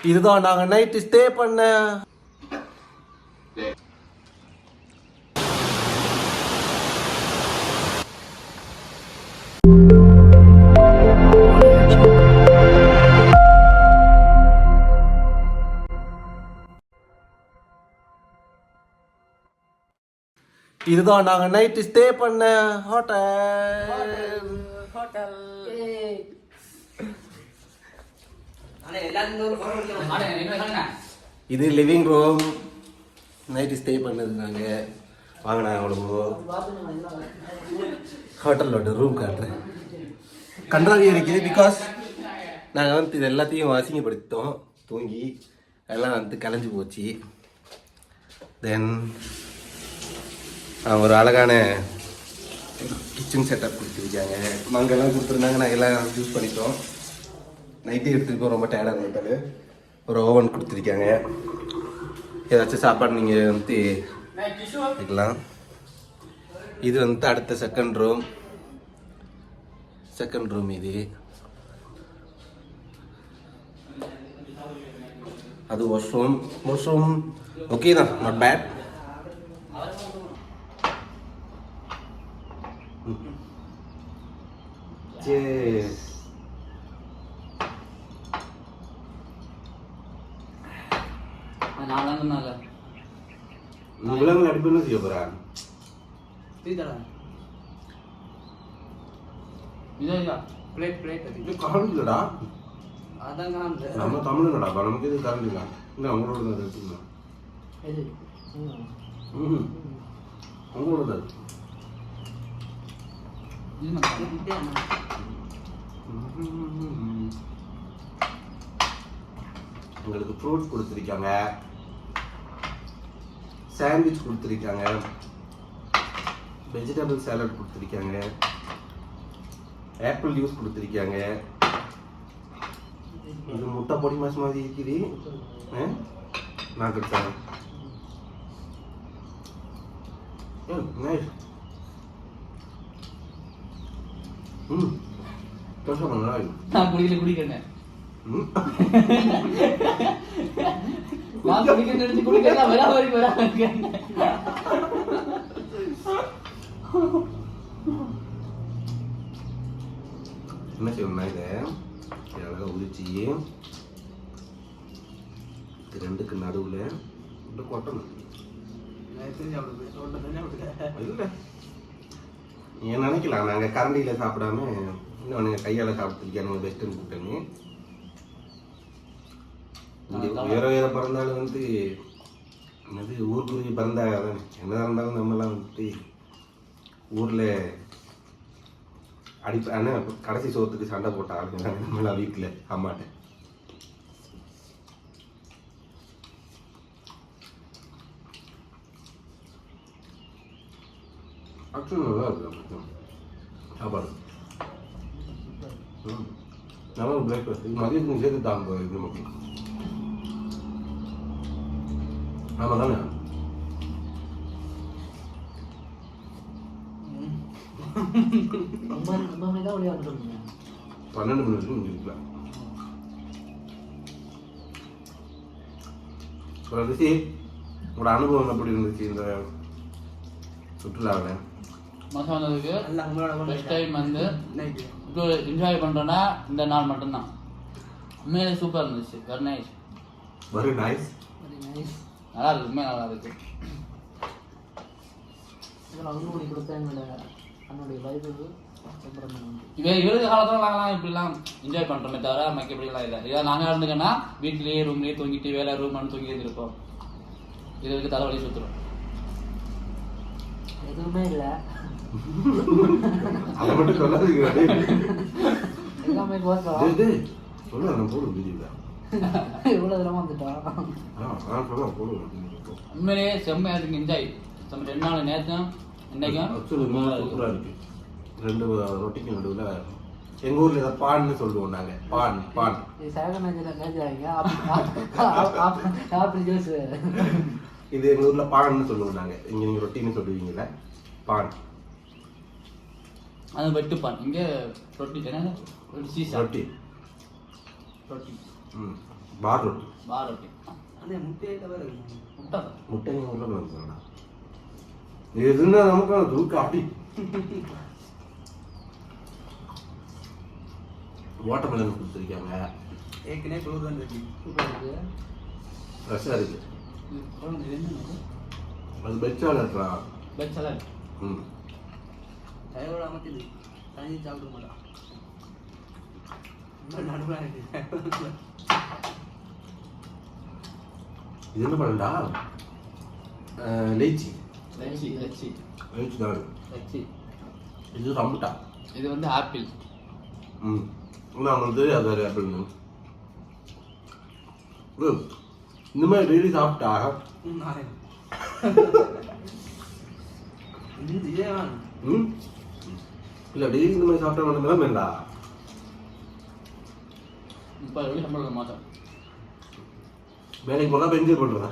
இதுதான் நாங்க night stay பண்ண இதுதான் நாங்க நைட்டு ஸ்டே பண்ண ஹோட்டல். இது லிவிங் ரூம். நைட்டு ஸ்டே பண்ணது நாங்கள் வாங்கினா அவ்வளோ ஹோட்டலோட ரூம் காட்டுறேன். கன்றாவியாக இருக்குது. பிகாஸ் நாங்கள் வந்து இது எல்லாத்தையும் அசிங்கப்படுத்திட்டோம். தூங்கி எல்லாம் வந்து கலைஞ்சி போச்சு. தென் ஒரு அழகான கிச்சன் செட்டப் கொடுத்துருக்காங்க. மங்கெல்லாம் கொடுத்துருந்தாங்க. நாங்கள் எல்லாம் யூஸ் பண்ணிட்டோம். நைட்டு எடுத்துகிட்டு ரொம்ப டயர்டாக இருந்தது. ஒரு ஓவன் கொடுத்துருக்காங்க. ஏதாச்சும் சாப்பாடு நீங்கள் வந்து வைக்கலாம். இது வந்து அடுத்த செகண்ட் ரூம். இது அது வாஷ்ரூம் ஓகே தான், நாட் பேட். விலங்குல அடிப்பா செய்ய போறேன். கரண்ட்லடா நம்ம தமிழ்லடா நமக்கு இது கரண்ட் இல்லை. இல்லை அவங்களோட தான் இருக்குங்களா? அவங்களோட தான். உங்களுக்கு ஃப்ரூட்ஸ் கொடுத்துருக்காங்க, சாண்ட்விச் கொடுத்துருக்காங்க, வெஜிடபிள் சாலட் கொடுத்துருக்காங்க, ஆப்பிள் ஜூஸ் கொடுத்துருக்காங்க. இது முட்டை பொடி மாசு மாதிரி இருக்குது. நான் கிடைச்சேன். நான் குடிக்கிறேன். என்ன செய்யணும்னா இதை அழகாக உதிச்சு இது ரெண்டுக்கு நடுவில் கொட்டணும். இல்லை ஏன் நினைக்கலாம், நாங்கள் கரண்டியில் சாப்பிடாம இன்னும் நீங்கள் கையால் சாப்பிட்டுருக்கீங்க பெஸ்ட்டுன்னு கூட்டணி. வேற பிறந்தாலும் வந்து என்னது ஊருக்குருவி பிறந்தாக தானே. என்னதான் இருந்தாலும் நம்மலாம் வந்துட்டு ஊரில் ஆனால் கடைசி சோத்துக்கு சண்டை போட்ட ஆளுங்க நம்மளாம் வீட்டில் அம்மாட்ட. ஆக்சுவலி நல்லா இருக்கு சாப்பாடு. நல்லா பிரேக்ஃபாஸ்ட். இது மதியத்துக்கு சேர்த்து தாங்க இது நமக்கு. ஆமாம் தானே. பன்னெண்டு மணி வரைக்கும் இருக்கலாம். ரிஷி, உங்களோட அனுபவம் எப்படி இருந்துச்சு இந்த சுற்றுலாவில்? மாதம் வந்ததுக்கு ஃபஸ்ட் டைம் வந்து என்ஜாய் பண்ணுறோன்னா இந்த நாள் மட்டும்தான். உண்மையிலே சூப்பராக இருந்துச்சு. Very nice. Very nice. நல்லா இருக்கு. உண்மையாக நல்லா இருக்கு. இவருக்கு காலத்தில் நாங்களாம் இப்படிலாம் என்ஜாய் பண்ணுறோமே தவிர நமக்கு இப்படிலாம் இல்லை. இதை நாங்கள் இருந்துக்கன்னா வீட்லேயே ரூம்லேயே தூங்கிட்டு வேலை ரூம்னு தூங்கி இருந்திருப்போம். இது வரைக்கும் தலைவலி சுற்றுறோம். எதுவுமே இல்லை. அதை மட்டும் சொல்லாதீங்க. எல்லாமே இவ்வளோ தூரமாக வந்துட்டோம். உண்மையிலேயே செம்மையாக இருக்கு. என்ஜாய். நம்ம 2 நாள் நேரத்தும் இன்னைக்கும் சூப்பராக இருக்கு. 2 ரொட்டிக்கு நடுவில் எங்கள் ஊரில் ஏதாவது பான்னு சொல்லுவோம் நாங்கள். பான் இது எங்கள் ஊரில் பான்னு சொல்லுவோம் நாங்கள். இங்கே நீங்கள் ரொட்டின்னு சொல்லுவீங்கல்ல, பான். அது வெட்டு பான். இங்கே ரொட்டி தானே. ரொட்டி. பார் ரொட்டி. பார் ரொட்டி. அண்ணே முட்டையை தவிர முட்டை முட்டை நீங்கள் உள்ள வந்துடா எதுன்னா நமக்கு அந்த தூக்கு அடி. வாட்டர்மெலன் கொடுத்துருக்காங்க. ஏற்கனவே குளூர் வந்துருக்கு. ஃப்ரெஷ்ஷாக இருக்கு. இது என்ன அது பெச்சாலா? Veg salad. ம் தயவோட அமைச்சது தனி சாப்பிட மாட்டான். நடுவாக இருக்கு. இது என்ன பண்ணண்டா? லேச்சி. லெச்சி லெச்சி லேச்சி தான். லெச்சி. இது ரம்புட்டா. இது வந்து ஆப்பிள். ம் இன்னும் அவங்களுக்கு தெரியாது அது ஆப்பிள்னு. இந்த மாதிரி டெய்லி சாப்பிட்டா இதே வேணும். ம் இல்லை டெய்லி இந்த மாதிரி சாப்பிட்டா மட்டும் தான் வேண்டா. 30 வழி சம்பளம் மாதம். வேலைக்கு போனால் பெஞ்சர் பண்ணுறதா?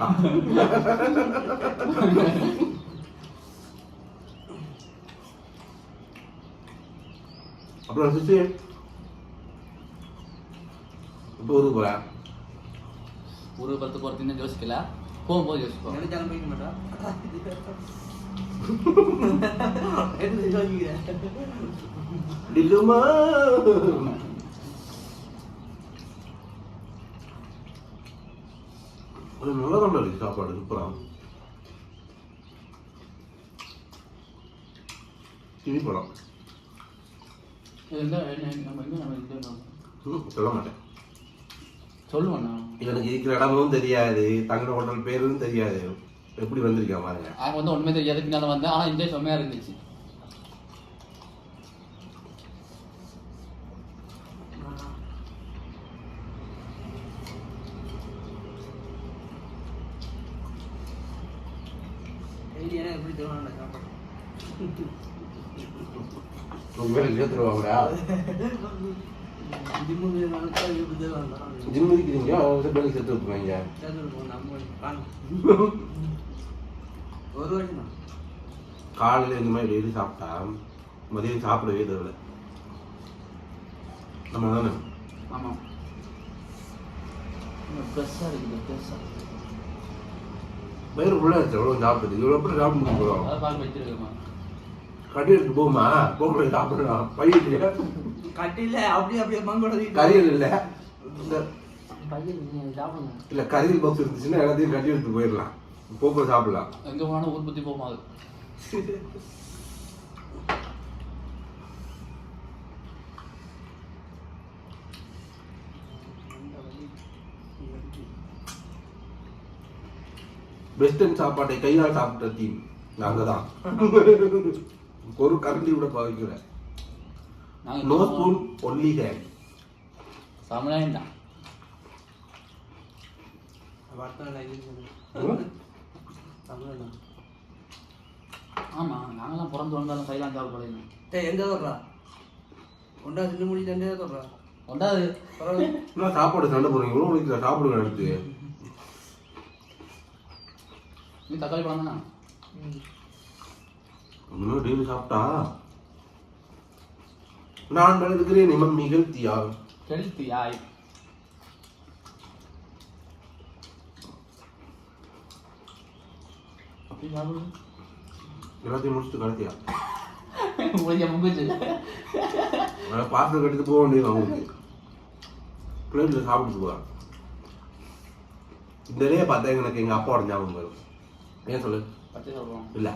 அப்புறம் சிஸ்டர் இப்போ ஊருக்கு போகிறேன். ஒரு 10 போகிறதுன்னு யோசிக்கல, போகும்போது யோசிப்போம். நினைச்சாலும் போய்க்க மாட்டான். எடுத்து யோசிக்கிறேன். டில்லுமா அது நல்லா தான் இருக்கு சாப்பாடு. சூப்பராக டிவி படம். சொல்ல மாட்டேன். சொல்லுவேண்ணா. எனக்கு இருக்கிற இடமும் தெரியாது, தங்குற ஹோட்டல் பேரும் தெரியாது. எப்படி வந்திருக்கேன் பாருங்க. அவங்க வந்து ஒன்றுமே தெரியாது, பின்னால வந்தேன். ஆனால் இன்ஜாய் செம்மையாக இருந்துச்சு. எப்படி தருவாங்க சாப்பாடு? உண்மையில சேர்த்துருவாங்களா? ஜிம் இருக்கிறீங்க, அவங்க பேருக்கு சேர்த்து விட்டுருவாங்க. ஒரு வருஷம் காலையில் இந்த மாதிரி டெய்லி சாப்பிட்டா மதியம் சாப்பிடவே தேவையில்லை. நம்ம தானே. ஆமாம், ஃப்ரெஷ்ஷாக இருக்குது. ஃப்ரெஷ்ஷாக வயிறு ஃபுல்லாக இருந்துச்சு. எவ்வளோ சாப்பிடுது, இவ்வளோ எப்படி சாப்பிட முடியும்? அதான் பார்க்க வச்சிருக்கேம்மா. கட்டி எடுத்து போமா, போக சாப்பிடலாம். பையில கட்டில அப்படியே மங்கோட கறியல் இல்லை. பையன் சாப்பிடுங்க. இல்லை கறியல் பாக்ஸ் இருந்துச்சுன்னா எல்லாத்தையும் கட்டி எடுத்து போயிடலாம், போக சாப்பிடலாம். எங்கே போனால் ஊர் பற்றி போமா. அது வெஸ்டர்ன் சாப்பாட்டை கையால் சாப்பிட்ட டீம் நாங்கள் தான். ஒரு கரண்டி கூட பாவிக்கல. No spoon only hand. சமையல் தான். ஆமாம், நாங்களாம் பிறந்து வந்தாலும் கையெல்லாம் சாப்பிடலாம். எந்த தோறா ஒன்றா சின்ன முடி தண்டே தோறா ஒன்றாவது இன்னும் சாப்பாடு சண்டை போடுறீங்க. இவ்வளோ முடிக்கிற சாப்பிடுங்க எடுத்து. நீ தக்காளி பழம் தானே இன்னும் டெய்லி சாப்பிட்டா நான் இருக்கிறேன். நிமம் நிகழ்த்தியா ஹெல்த்தியாய். அப்படி சாப்பிடு. எல்லாத்தையும் முடிச்சுட்டு கடைசியா முங்கிச்சு. பார்சல் கட்டிட்டு போக வேண்டியது அவங்களுக்கு. பிளேட்டில் சாப்பிட்டு போகிறான். இந்த இடையே பார்த்தா எனக்கு எங்கள் அப்பாவோட ஞாபகம் வரும். ஏன் சொல்லு? பச்சை சாப்பிடுவோம். இல்லை,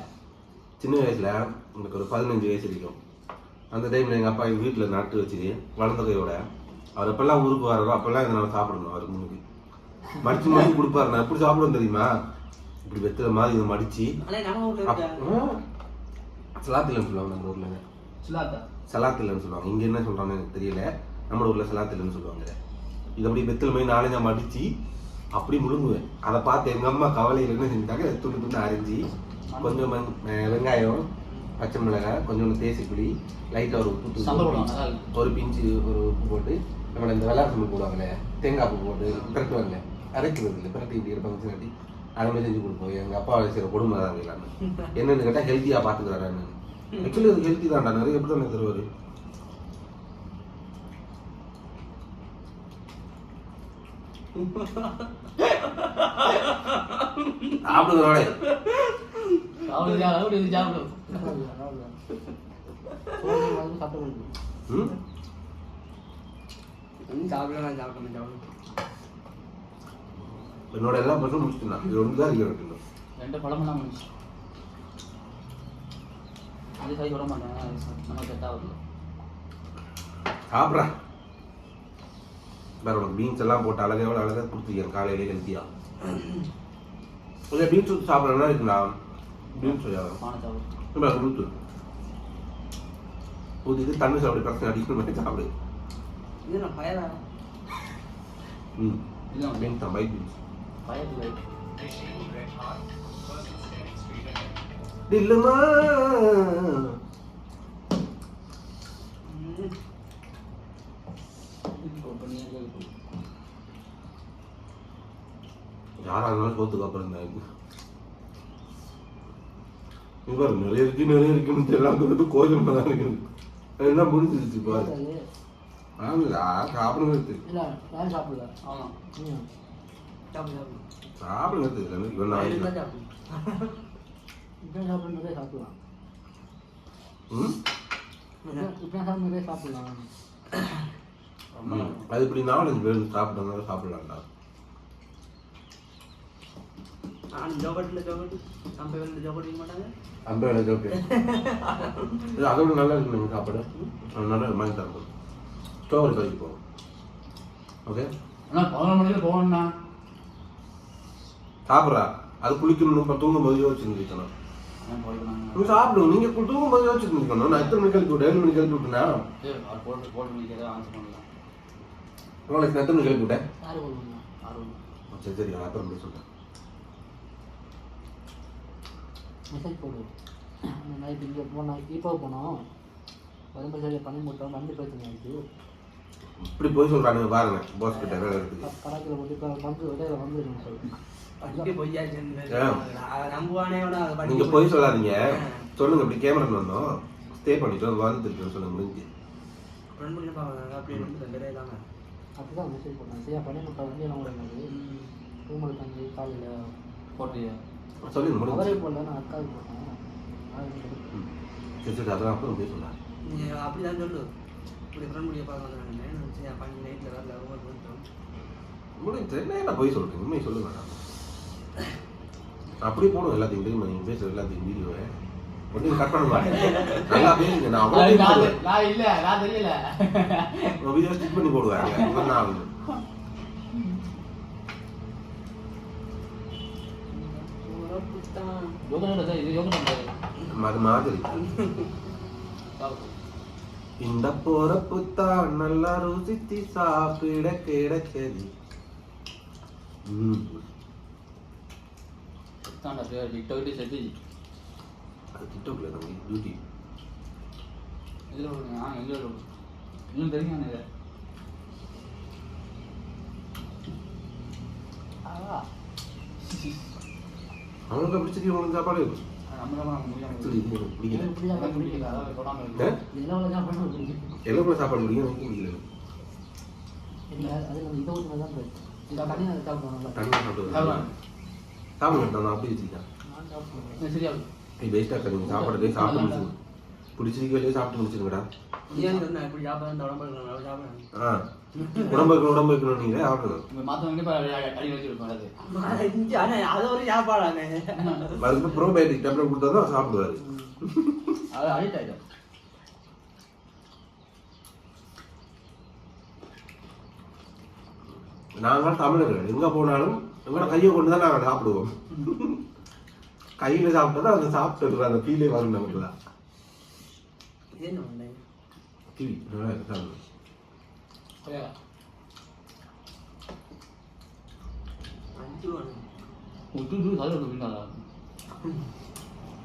சின்ன வயசில் எனக்கு ஒரு 15 வயசு இருக்கும். அந்த டைமில் எங்கள் அப்பா எங்கள் வீட்டில் நட்டு வச்சு வளர்ந்த கையோட அவர் எப்பெல்லாம் ஊருக்கு வர்றாரோ அப்போல்லாம் இதை நான் சாப்பிடணும். அவருக்கு முன்னுக்கு மடிச்சு மடிச்சு கொடுப்பாரு. நான் எப்படி சாப்பிடுவேன் தெரியுமா? இப்படி வெத்துற மாதிரி இதை மடிச்சு சலாத்திலன்னு சொல்லுவாங்க நம்ம ஊரில். சலாத்திலன்னு சொல்லுவாங்க. இங்கே என்ன சொல்கிறாங்க எனக்கு தெரியல. நம்ம ஊரில் சலாத்திலன்னு சொல்லுவாங்க. இது அப்படி வெத்தலை மாதிரி நாளைஞ்சா மடித்து அப்படி முழுங்குவேன். அதை பார்த்து எங்கள் அம்மா கவலையில் என்ன செஞ்சுட்டாங்க, துண்டு துண்டு அரைஞ்சி கொஞ்சம் வெங்காயம், பச்சை மிளகாய், கொஞ்சோண்டு தேசிப்புளி, லைட்டாக ஒரு உப்பு, ஒரு பிஞ்சு ஒரு உப்பு போட்டு நம்மளை இந்த வெள்ளாசம்பு போடுவாங்களே, தேங்காய் பூ போட்டு பிரட்டுவாங்க. அரைக்கிறது இல்லை, பிரட்டிட்டு இருப்பாங்க கட்டி அதை மாதிரி செஞ்சு கொடுப்போம். எங்கள் அப்பா செய்கிற கொடுமை தான் எல்லாமே. என்னென்னு கேட்டால் ஹெல்த்தியாக பார்த்துக்கிறாரு. ஆக்சுவலி அது ஹெல்த்தி தான்டா, நிறைய எப்படி தானே தருவார். சாப்பிடுறோட சாப்பிடு சாப்பிடு. சாப்பிட்டு ம் சாப்பிடலாம் சாப்பிடணும். என்னோட எல்லா பசங்களும் முடிச்சுட்டேன். இது ஒன்று தான் இருக்கு. 2 பழமெல்லாம் முடிச்சு. அது கை விட மாட்டேன், நம்ம செட் ஆகுது. சாப்பிட்றேன். வேற உனக்கு பீன்ஸ் எல்லாம் போட்டு அழகாக அழகாக கொடுத்துருக்கேன் காலையிலே ஹெல்த்தியா. கொஞ்சம் பீன்ஸ் ஊற்றி சாப்பிட்றேன்னா இருக்குண்ணா. பீன்ஸ் பானை சாப்பிடு. இல்லை ஊற்று ஊற்றிட்டு தண்ணி சாப்பிடு, பிரச்சனை அடிக்கணும் மாதிரி சாப்பிடு. இது நான் பயரா ம் இல்லை பீன்ஸ் தான், பைக் பீன்ஸ் பயத்தில் இல்லைம்மா. யாராக இருந்தாலும் சோத்துக்கு அப்புறம் தான் இவர் நிறைய இருக்குன்னு எல்லாம் சொல்லிட்டு கோயில் தான் இருக்குது. எல்லாம் முடிஞ்சிருச்சு பாரு. ஆமாம் சாப்பிடுங்க இல்லை நான் சாப்பிடல. ஆமாம் சாப்பிடு சாப்பிடுங்க இவன் சாப்பிடு. இப்போ சாப்பிட்றதே சாப்பிடலாம். ம் இப்போ சாப்பிட்றதே சாப்பிடலாம். அது இப்படி 4-5 பேர் சாப்பிட்றதுனால சாப்பிடலாம்டா. ஜோகட்டில் ஜோகட்டு நம்ம வந்து ஜோகட் வைக்க மாட்டாங்க. அந்த ஓகே அதோட நல்லா இருக்கு நீங்கள் சாப்பாடு. நல்லா வாங்கி தரப்போம். ஸ்டோவரி கழிக்கு போவோம். ஓகே ஆனால் 11 மணிக்கு போகணும்ண்ணா. சாப்பிட்றா அது குளிக்கணும். இப்போ தூங்கும்போது யோசிச்சுருந்துருக்கணும். போயிடலாம். நீங்கள் சாப்பிடுங்க. நீங்கள் தூங்கும்போது யோசிச்சுருந்துருக்கணும். நான் எத்தனை மணிக்கு கழிச்சு விட்டேன்? 7 மணிக்கு கழிச்சு விட்டேன்னா போட்டு மணிக்கு ஏதாவது ஆன்சர் பண்ணலாம். உங்களுக்கு எத்தனை மணிக்கு கழிச்சு விட்டேன்? 6 போடணும். 6 சரி சரி நான் அப்புறம் சொல்கிறேன். மெசேஜ் போடு. நைட் இங்கே போனோம், இப்போ போனோம். வரும்போது சரியாக பண்ணி போட்டோம். வந்து பிரச்சனை ஆகிடுச்சு. இப்படி போய் சொல்கிறானுங்க பாருங்க. பாஸ் கிட்ட வேலை இருக்குது. கணக்கில் போட்டு இப்போ வந்து விடையில வந்துருங்க சார். நீங்கள் போய் சொல்லாதீங்க. சொல்லுங்க இப்படி கேமரா வந்தோம் ஸ்டே பண்ணிட்டு வந்துருக்கேன் சொல்லுங்க. முடிஞ்சு அப்படிதான் மெசேஜ் போட்டேன். சரியா பண்ணி போட்டோம். வந்து என்ன பண்ணாது ரூமில் தங்கி காலையில் போட்டியா சொல்லுங்க முடிஞ்சு. அவரே போடல, நான் அக்காவுக்கு போட்டேன். சரி சரி அதெல்லாம் அப்புறம் போய் சொல்லாங்க. அப்படிதான் சொல்லு. இப்படி ஃப்ரெண்ட் முடிய பார்க்க சரி பண்ணி நைட்டில் வரல ரூமில் போட்டோம். முடிஞ்சு என்ன போய் சொல்கிறேன். உண்மையை சொல்லுங்க. அப்படியே போடும் எல்லாத்தையும் தெரியுமா? நீங்கள் பேசுகிற எல்லாத்தையும் வீடியோவை ஒன்றும் கட் பண்ண மாட்டேன். நல்லா பேசுங்க. நான் அவ்வளோ இல்லை நான் தெரியல. வீடியோ ஸ்டிச் பண்ணி போடுவாங்க. நான் ஆகுது அது மாதிரி இந்த பொறப்புத்தான் நல்லா ருசித்து சாப்பிட கிடைச்சது. டிக்டாக் செஞ்சு அது டிக்டாக்ல நம்ம டியூட்டி இதில் விடுங்க. எங்கே விடுங்க இன்னும் தெரியுங்க இதை. அவனுக்கு பிடிச்சது உங்களுக்கு சாப்பாடு பிடிக்கல. எல்லாம் கூட சாப்பாடு பிடிக்கும். எனக்கு பிடிக்கல. தனியாக சாப்பிடுவேன். சாப்பிட நான் அப்படி வச்சுக்கிட்டேன். சரியா நீ வேஸ்ட்டாக தருங்க சாப்பாடு. சாப்பிட்டு முடிச்சுங்க. பிடிச்சிருக்க வெளியே சாப்பிட்டு முடிச்சுருங்கடா. ஆ உடம்பு வைக்கணும். நீங்கள் சாப்பிடுங்க. மற்றவங்க அடி வச்சுருக்கோம். அதுக்கு ப்ரோபயோட்டிக் டேப்லெட் கொடுத்தா தான் சாப்பிடுவாரு. அது அடிக்ட் ஆகிடும். நாங்கள் தமிழர்கள் எங்கே போனாலும் எங்களோட கையை கொண்டு தான் நாங்கள் சாப்பிடுவோம். கையில் சாப்பிட்டா தான் அந்த சாப்பிட்டு அந்த ஃபீலே வரும் நமக்கு தான். கிவி நல்லா சாப்பிடுவோம்.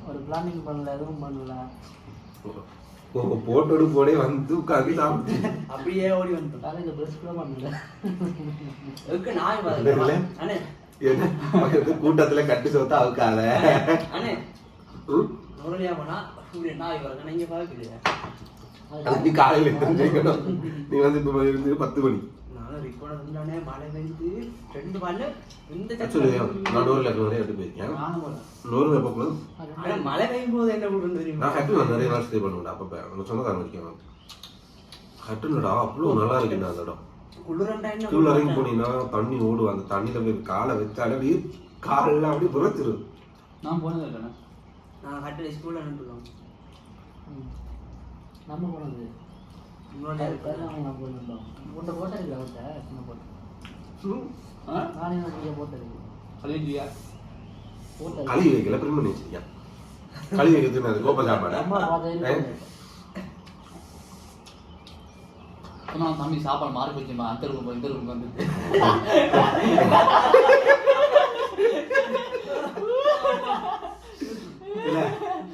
ஒரு பிளானிங் பண்ணல, எதுவும் பண்ணல. போட்டோடு போடே வந்து உட்காந்து சாப்பிட்டு அப்படியே ஓடி வந்துட்டோம். காலேஜ் பிரஷ் கூட பண்ணல. கூட்டத்துல கட்டு சோத்தா அவுக்காத. காலையில நீ வந்து இப்ப 10 மணி ஆனால் ரிப்போர்ட் இருந்தானே மழை பெய்யுது 2 பால்ல இந்த ஆக்சுவலி நான் நூறு லேக் நிறைய எடுத்து போயிருக்கேன். நானும் போல 100 லேக் ஆனால் மழை பெய்யும் போது என்ன பண்ணுறது தெரியுமா? நான் ஹட்டுல நிறைய நாள் ஸ்டே பண்ணுவேன். அப்பப்போ நம்ம சொந்தக்காரங்க இருக்கேன். ஹட்டுலடா அவ்வளோ நல்லா இருக்குண்ணா அந்த இடம். குளிரண்டா என்ன கீழே இறங்கி போனீங்கன்னா தண்ணி ஓடும். அந்த தண்ணியில போய் காலை வச்சாலே அப்படியே காலெல்லாம் அப்படியே புறச்சிரும். நான் போனது இல்லைண்ணா. நான் ஹட்டில் ஸ்கூலில் நின்றுருக்கோம். நம்ம போனது முன்னாடி நான் போயிருந்தோம். உன்ட்ட போட்டோ இருக்கு அவர்கிட்ட சின்ன போட்டோ. நானே நீங்கள் போட்டோ இருக்கு கழிஞ்சியா போட்டோ களி வைக்கல பிரிண்ட் பண்ணி வச்சிருக்கேன். களி வைக்கிறது அது கோப்பை சாப்பாடு. அம்மா பார்த்தேன். நான் தம்பி சாப்பாடு மாறி போச்சுமா. அந்த ரூம் இந்த ரூம் வந்து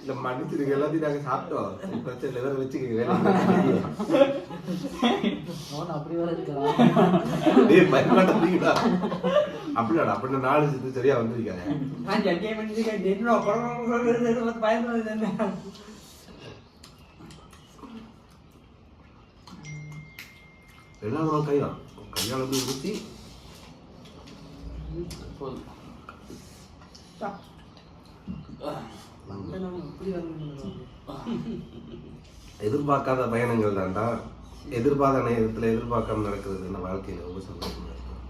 இல்ல மன்னிச்சிருக்க எல்லாத்தையும் நாங்க சாப்பிட்டோம். பிரச்சனை இல்லை, வேற வச்சுக்க வேலை. அப்படி வேற இருக்கலாம். பயன்படுத்தீங்களா அப்படின்னா அப்படி 4 சித்து சரியா வந்திருக்காங்க. நான் ஜட்ஜே பண்ணிருக்கேன். பயன்படுது என்ன எல்லாரும் கைதான் கையாள போய் ஊற்றி போதும். எதிர்பார்க்காத பயணங்கள் தான்டா. எதிர்பார்த்த நேரத்தில் எதிர்பார்க்காம நடக்கிறது என்ன வாழ்க்கையில் ரொம்ப சந்தோஷமா இருக்கும்.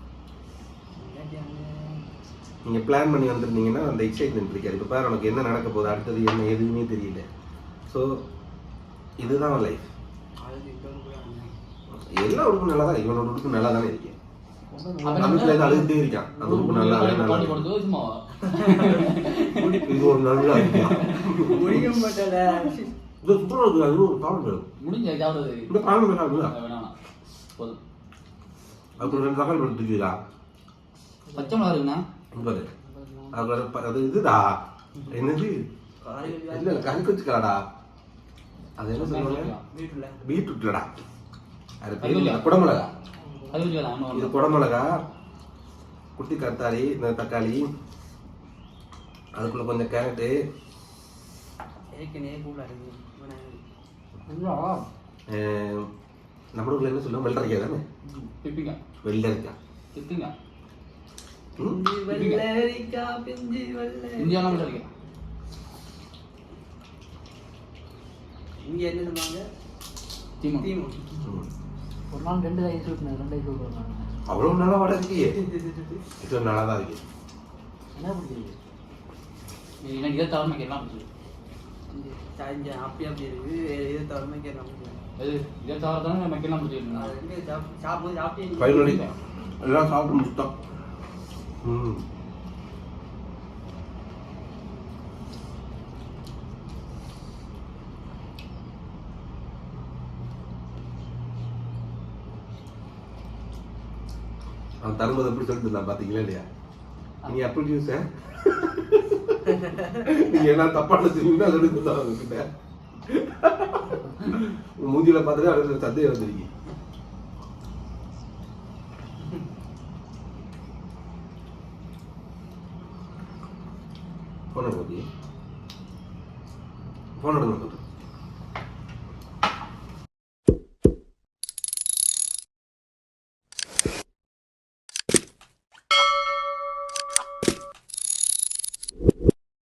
நீங்கள் பிளான் பண்ணி வந்துருந்தீங்கன்னா அந்த எக்ஸைட்மெண்ட் இருக்காது. இப்போ பாரு உனக்கு என்ன நடக்க போகுது, அடுத்தது என்ன எதுவுமே தெரியல. ஸோ இதுதான் லைஃப். எல்லா உடுப்பும் நல்லா தான். இவனோட உடுப்பு நல்லா தானே இருக்கேன். வீட்டில் இருந்து அழுதுகிட்டே இருக்கான். அந்த உடுப்பு நல்லா நல்லா இது ஒரு நல்லா இருக்கான். முடியும் பட்டல இது சூப்பராக இருக்குது. அது ஒரு ப்ராப்ளம் முடிஞ்ச ஏதாவது இந்த ப்ராப்ளம் வேணாங்களா? வேணாம் போதும். அப்புறம் 2 தகவல் எடுத்துக்கிறா பச்சை மிளகா இருக்குண்ணா. பாரு அது இதுடா என்னது இல்லை கறி வச்சுக்கலாடா. அது என்ன சொல்லுவாங்க? பீட்ரூட்லடா. அது பேர் குடமிளகா. அது வச்சுக்கலாம். இது குடமிளகா, குட்டி கத்தாரி, இந்த தக்காளி, அதுக்குள்ள கொஞ்சம் கேரட்டு, நம்ம ஊர்ல என்ன சொல்லுவோம்? வெள்ளரிக்காய் தானே? பிப்பிங்க வெள்ளரிக்காய் பிப்பிங்க இந்தியாலாம் வெள்ளரிக்காய். இங்க என்ன சொன்னாங்க? தீமு தீமு ஒரு நாள் 2 ஐஸ் விட்டுனேன். 2 ஐஸ் விட்டுருவாங்க. அவ்வளோ நல்லா வடை இருக்கியே. இது நல்லா தான் இருக்கு. என்ன பிடிச்சிருக்கு? எனக்கு இதை தவறுமைக்கு எல்லாம் பிடிச்சிருக்கு. அப்படி அப்படி இருக்கு. இதை தவறுமைக்கு எல்லாம் இது இதை தவிர தானே நமக்கு எல்லாம் பிடிச்சிருக்கு. சாப்பிட்டு ஃபைனலி எல்லாம் சாப்பிட்டு முடிச்சிட்டோம். அவன் தரும்போது எப்படி சொல்லிட்டு இருந்தான் பாத்தீங்களா இல்லையா? நீ அப்படி யூஸ் நீங்க எல்லாம் தப்பான தெரியுங்களா சொல்லிட்டு இருந்தான் அவங்ககிட்ட. மூஞ்சில பார்த்துட்டு அவருக்கு சந்தேகம் வந்துருக்கு. போன போதி போன